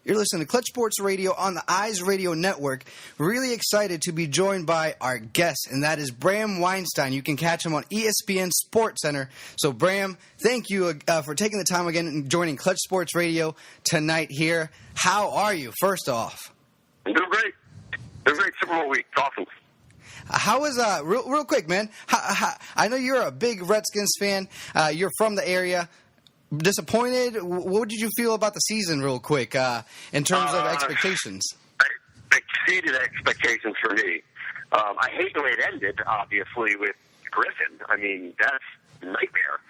You're listening to Clutch Sports Radio on the Eyes Radio Network. Really excited to be joined by our guest, and that is Bram Weinstein. You can catch him on ESPN Sports Center. So, Bram, thank you for taking the time again and joining Clutch Sports Radio tonight here. How are you, first off? I'm doing great. Doing great. Super Bowl week. It's awesome. How was, real quick, man, I know you're a big Redskins fan. You're from the area. Disappointed? What did you feel about the season, real quick, in terms of expectations? It exceeded expectations for me. I hate the way it ended, obviously, with Griffin. I mean, that's a nightmare.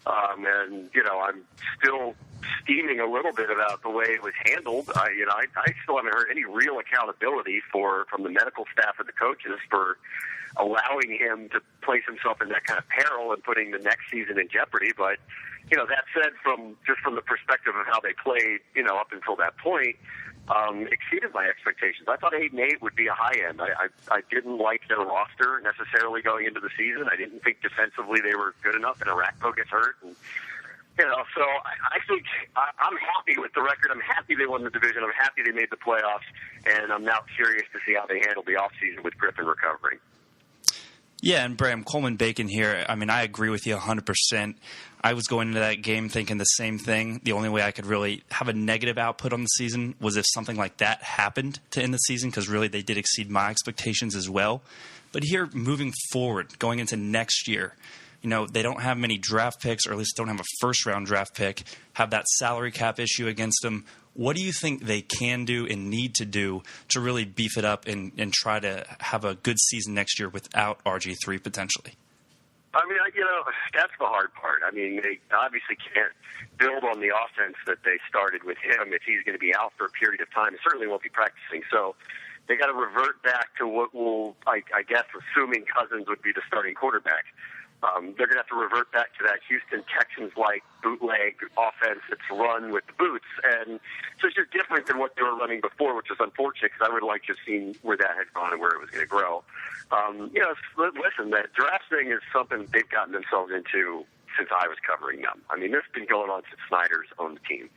And, I'm still steaming a little bit about the way it was handled. I still haven't heard any real accountability from the medical staff or the coaches for allowing him to place himself in that kind of peril and putting the next season in jeopardy. But, that said, from the perspective of how they played, up until that point, exceeded my expectations. I thought 8-8 would be a high end. I didn't like their roster necessarily going into the season. I didn't think defensively they were good enough, and Arakpo gets hurt. And, so I think I'm happy with the record. I'm happy they won the division. I'm happy they made the playoffs, and I'm now curious to see how they handle the offseason with Griffin recovering. Yeah, and Bram, Coleman Bacon here. I mean, I agree with you 100%. I was going into that game thinking the same thing. The only way I could really have a negative output on the season was if something like that happened to end the season, because really they did exceed my expectations as well. But here, moving forward, going into next year, they don't have many draft picks, or at least don't have a first-round draft pick, have that salary cap issue against them. What do you think they can do and need to do to really beef it up and try to have a good season next year without RG3 potentially? I mean, that's the hard part. I mean, they obviously can't build on the offense that they started with him if he's going to be out for a period of time. He certainly won't be practicing. So they got to revert back to what will, I guess, assuming Cousins would be the starting quarterback. They're going to have to revert back to that Houston Texans-like bootleg offense that's run with the boots. And so it's just different than what they were running before, which is unfortunate because I would like to have seen where that had gone and where it was going to grow. Listen, that draft thing is something they've gotten themselves into since I was covering them. I mean, this has been going on since Snyder's owned the team.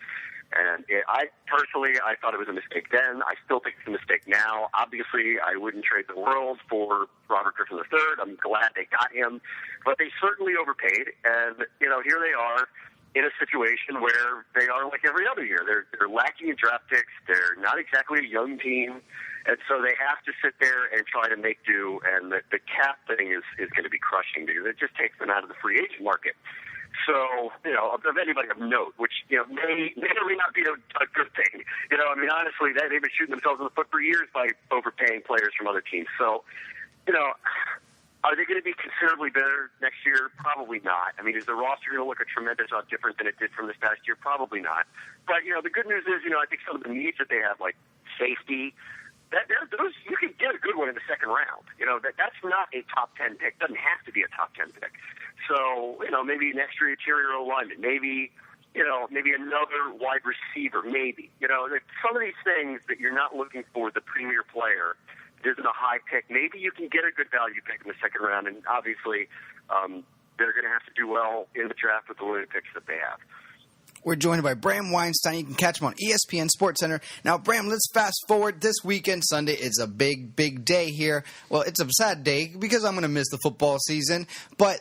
And I thought it was a mistake then. I still think it's a mistake now. Obviously, I wouldn't trade the world for Robert Griffin III. I'm glad they got him. But they certainly overpaid. And, here they are in a situation where they are like every other year. They're lacking in draft picks. They're not exactly a young team. And so they have to sit there and try to make do. And the cap thing is going to be crushing because it just takes them out of the free agent market. So, of anybody of note, which, may or may not be a good thing. Honestly, they've been shooting themselves in the foot for years by overpaying players from other teams. So, are they going to be considerably better next year? Probably not. I mean, is the roster going to look a tremendous amount different than it did from this past year? Probably not. But, the good news is, I think some of the needs that they have, like safety, those you can get a good one in the second round. That's not a top 10 pick. Doesn't have to be a top 10 pick. So, maybe an extra interior lineman, maybe another wide receiver, maybe. Some of these things that you're not looking for the premier player isn't a high pick. Maybe you can get a good value pick in the second round, and obviously they're going to have to do well in the draft with the limited picks that they have. We're joined by Bram Weinstein. You can catch him on ESPN Sports Center. Now, Bram, let's fast forward. This weekend, Sunday, is a big, big day here. Well, it's a sad day because I'm going to miss the football season, but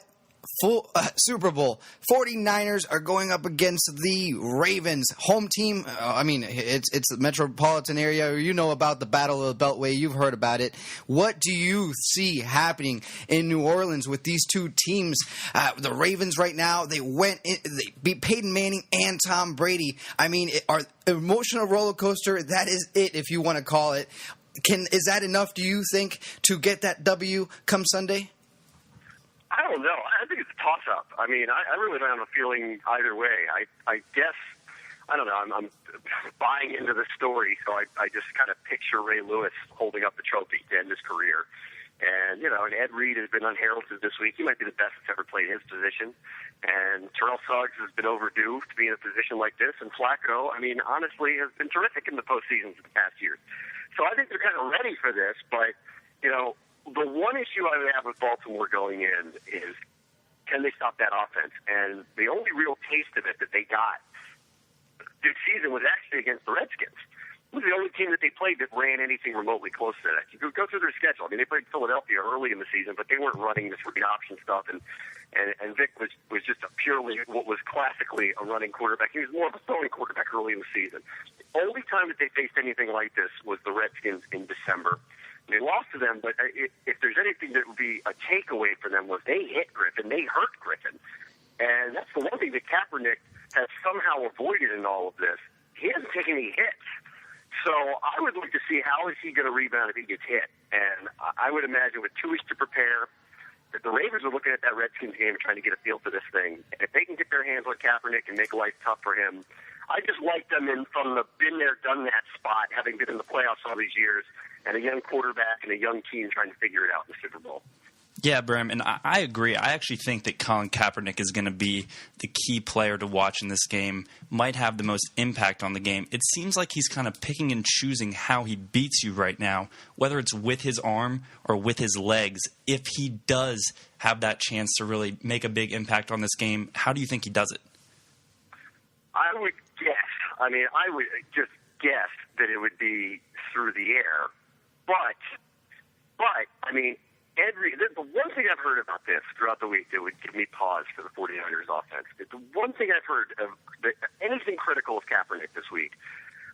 full Super Bowl. 49ers are going up against the Ravens. Home team, it's the metropolitan area. You know about the Battle of the Beltway. You've heard about it. What do you see happening in New Orleans with these two teams? The Ravens right now, they beat Peyton Manning and Tom Brady. I mean, emotional roller coaster, that is it if you want to call it. Is that enough, do you think, to get that W come Sunday? I don't know. I think it's a toss-up. I mean, I really don't have a feeling either way. I guess, I don't know, I'm buying into the story, so I just kind of picture Ray Lewis holding up the trophy to end his career. And, and Ed Reed has been unheralded this week. He might be the best that's ever played his position. And Terrell Suggs has been overdue to be in a position like this. And Flacco, honestly, has been terrific in the postseasons of the past years. So I think they're kind of ready for this, but, the one issue I would have with Baltimore going in is, can they stop that offense? And the only real taste of it that they got this season was actually against the Redskins. was the only team that they played that ran anything remotely close to that. You go through their schedule. I mean, they played Philadelphia early in the season, but they weren't running this read option stuff. And Vic was just purely what was classically a running quarterback. He was more of a throwing quarterback early in the season. The only time that they faced anything like this was the Redskins in December. They lost to them, but if there's anything that would be a takeaway for them was they hit Griffin, they hurt Griffin. And that's the one thing that Kaepernick has somehow avoided in all of this. He hasn't taken any hits. So I would like to see how is he going to rebound if he gets hit. And I would imagine with 2 weeks to prepare, that the Ravens are looking at that Redskins game and trying to get a feel for this thing. And if they can get their hands on Kaepernick and make life tough for him, I just like them from the been there, done that spot, having been in the playoffs all these years, and a young quarterback and a young team trying to figure it out in the Super Bowl. Yeah, Bram, and I agree. I actually think that Colin Kaepernick is going to be the key player to watch in this game, might have the most impact on the game. It seems like he's kind of picking and choosing how he beats you right now, whether it's with his arm or with his legs. If he does have that chance to really make a big impact on this game, how do you think he does it? I would guess. I mean, I would just guess that it would be through the air. But I mean, the one thing I've heard about this throughout the week that would give me pause for the 49ers offense, the one thing I've heard of anything critical of Kaepernick this week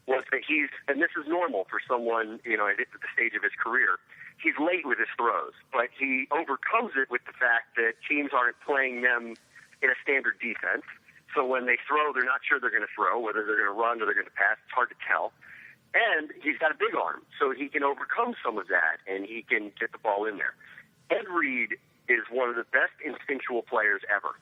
was that and this is normal for someone, at the stage of his career, he's late with his throws, but he overcomes it with the fact that teams aren't playing them in a standard defense. So when they throw, they're not sure they're going to throw, whether they're going to run or they're going to pass. It's hard to tell. And he's got a big arm, so he can overcome some of that, and he can get the ball in there. Ed Reed is one of the best instinctual players ever.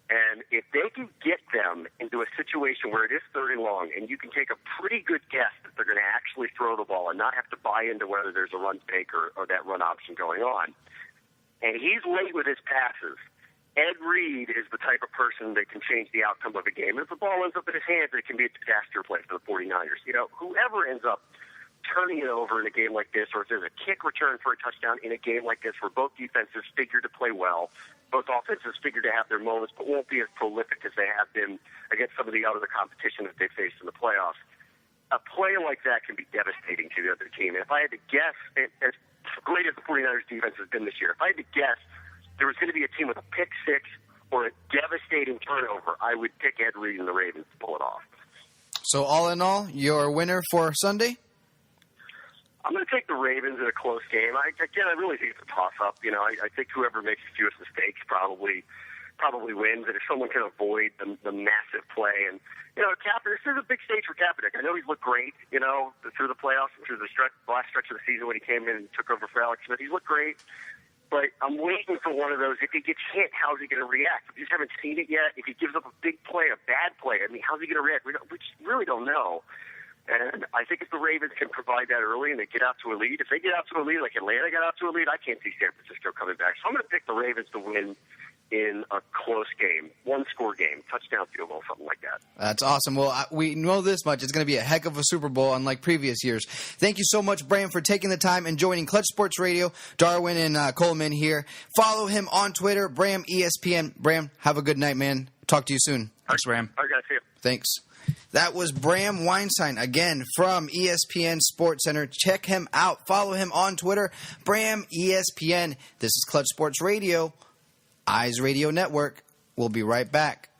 And if they can get them into a situation where it is 3rd and long, and you can take a pretty good guess that they're going to actually throw the ball and not have to buy into whether there's a run fake or that run option going on, and he's late with his passes, Ed Reed is the type of person that can change the outcome of a game. And if the ball ends up in his hands, it can be a disaster play for the 49ers. Whoever ends up turning it over in a game like this, or if there's a kick return for a touchdown in a game like this where both defenses figure to play well, both offenses figure to have their moments, but won't be as prolific as they have been against some of the other competition that they faced in the playoffs, a play like that can be devastating to the other team. And if I had to guess, as great as the 49ers defense has been this year, if I had to guess, there was going to be a team with a pick six or a devastating turnover, I would pick Ed Reed and the Ravens to pull it off. So all in all, your winner for Sunday? I'm going to take the Ravens in a close game. I really think it's a toss-up. I think whoever makes the fewest mistakes probably wins. And if someone can avoid the massive play, and Kaepernick, this is a big stage for Kaepernick. I know he's looked great, through the playoffs and through the last stretch of the season when he came in and took over for Alex Smith. He's looked great. But I'm waiting for one of those. If he gets hit, how's he going to react? We just haven't seen it yet. If he gives up a big play, a bad play, how's he going to react? We just really don't know. And I think if the Ravens can provide that early and they get out to a lead, if they get out to a lead like Atlanta got out to a lead, I can't see San Francisco coming back. So I'm going to pick the Ravens to win in a close game, 1-score game, touchdown, field goal, something like that. That's awesome. Well, we know this much. It's going to be a heck of a Super Bowl, unlike previous years. Thank you so much, Bram, for taking the time and joining Clutch Sports Radio. Darwin and Coleman here. Follow him on Twitter, Bram ESPN. Bram, have a good night, man. Talk to you soon. Thanks, Bram. All right, guys. See you. Thanks. That was Bram Weinstein, again, from ESPN Sports Center. Check him out. Follow him on Twitter, Bram ESPN. This is Clutch Sports Radio, Eyes Radio Network. We'll be right back.